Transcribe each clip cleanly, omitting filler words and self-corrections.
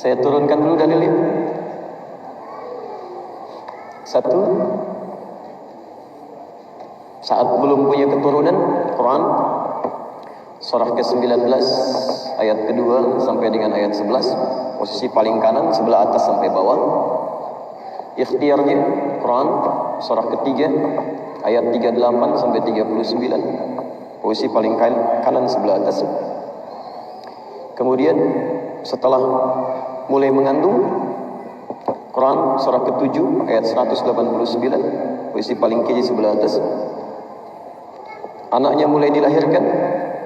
Saya turunkan dulu dalilnya. Satu, saat belum punya keturunan, Quran surah ke-19 ayat kedua sampai dengan ayat 11, posisi paling kanan sebelah atas sampai bawah. Ikhtiarnya Quran surah ketiga ayat 38 sampai 39, posisi paling kanan sebelah atas. Kemudian setelah mulai mengandung, Quran surah ke-7 ayat 189, posisi paling kiri sebelah atas. Anaknya mulai dilahirkan,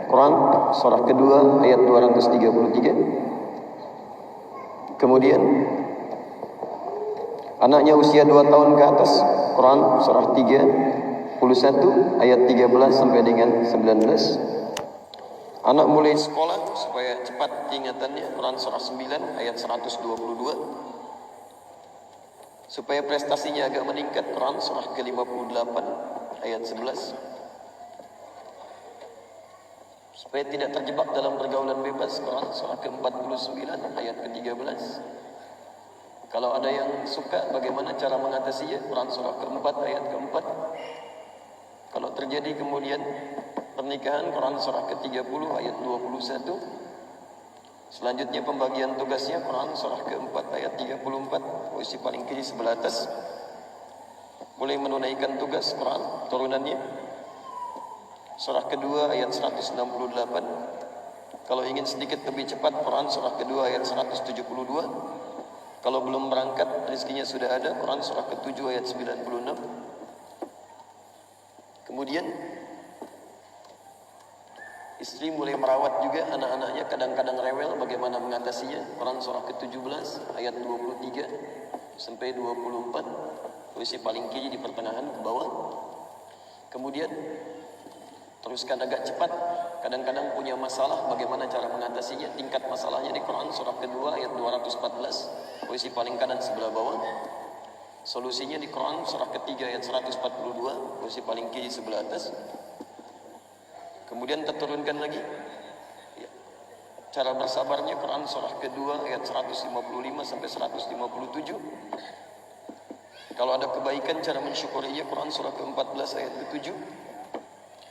Quran surah kedua ayat 233. Kemudian anaknya usia 2 tahun ke atas, Quran surah 31 ayat 13 sampai dengan 19. Anak mulai sekolah supaya cepat ingatannya, Quran surah 9 ayat 122. Supaya prestasinya agak meningkat, Quran surah ke-58 ayat 11. Supaya tidak terjebak dalam pergaulan bebas, Quran surah ke-49 ayat ke-13. Kalau ada yang suka bagaimana cara mengatasinya, Quran surah ke-4 ayat ke-4. Kalau terjadi kemudian pernikahan, Quran surah ke-30 ayat 21. Selanjutnya pembagian tugasnya, Quran surah ke-4 ayat 34, posisi paling kiri sebelah atas. Mulai menunaikan tugas Quran turunannya, surah kedua ayat 168. Kalau ingin sedikit lebih cepat, Quran surah kedua ayat 172. Kalau belum berangkat, rezekinya sudah ada, Quran surah ke-7 ayat 96. Kemudian istri mulai merawat juga anak-anaknya, kadang-kadang rewel, bagaimana mengatasinya, Quran surah ke-17 ayat 23 sampai 24, posisi paling kiri di pertengahan ke bawah. Kemudian teruskan agak cepat, kadang-kadang punya masalah, bagaimana cara mengatasinya, tingkat masalahnya di Quran surah kedua ayat 214, posisi paling kanan sebelah bawah. Solusinya di Quran surah ketiga ayat 142, posisi paling kiri sebelah atas. Kemudian terturunkan lagi ya, cara bersabarnya, Quran surah kedua ayat 155 sampai 157. Kalau ada kebaikan, cara mensyukurinya, Quran surah ke-14 ayat ke-7.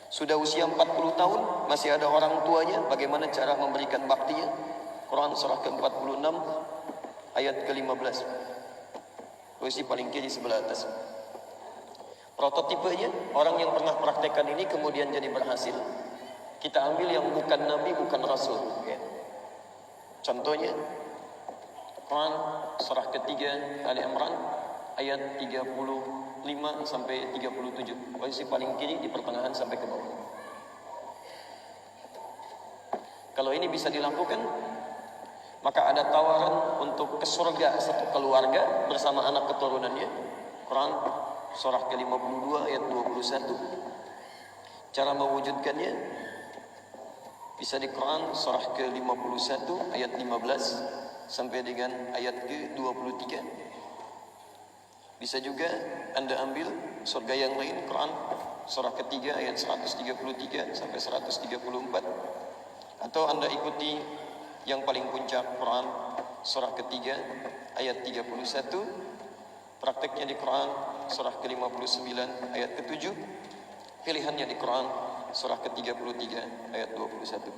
Sudah usia 40 tahun, masih ada orang tuanya, bagaimana cara memberikan baktinya, Quran surah ke-46 ayat ke-15, posisi paling kiri sebelah atas. Prototipenya, orang yang pernah praktekkan ini kemudian jadi berhasil, kita ambil yang bukan nabi, bukan rasul ya. Contohnya Quran surah ketiga Ali Imran ayat 35 sampai 37, posisi paling kiri di pertengahan sampai ke bawah. Kalau ini bisa dilakukan, maka ada tawaran untuk ke surga satu keluarga bersama anak keturunannya. Quran surah ke-52 ayat 21. Cara mewujudkannya bisa di Quran surah ke-51 ayat 15 sampai dengan ayat ke-23. Bisa juga Anda ambil surga yang lain, Quran surah ketiga ayat 133 sampai 134. Atau Anda ikuti yang paling puncak, Quran surah ketiga ayat 31. Prakteknya di Quran surah ke-59 ayat ke-7. Pilihannya di Quran surah ke-33 ayat 21.